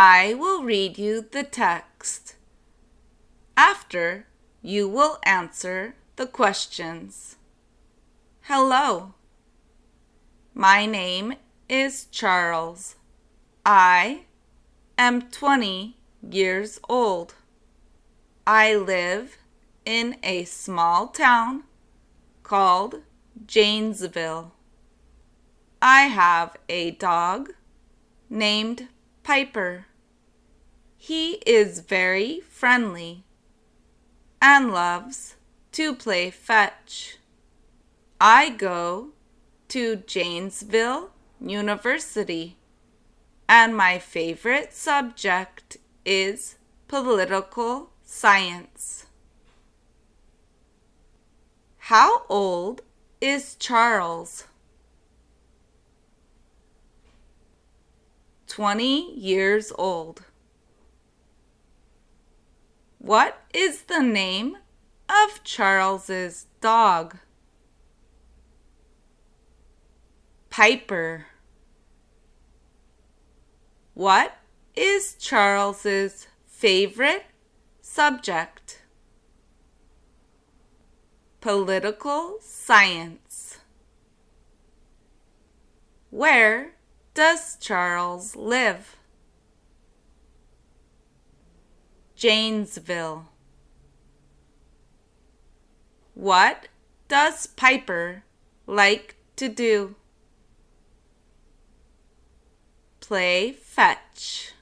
I will read you the text. After, you will answer the questions. Hello. My name is Charles. I am 20 years old. I live in a small town called Janesville. I have a dog named Piper. He is very friendly and loves to play fetch. I go to Janesville University, and my favorite subject is political science. How old is Charles? 20 years old. What is the name of Charles's dog? Piper. What is Charles's favorite subject? Political science. Where does Charles live? Janesville. What does Piper like to do? Play fetch.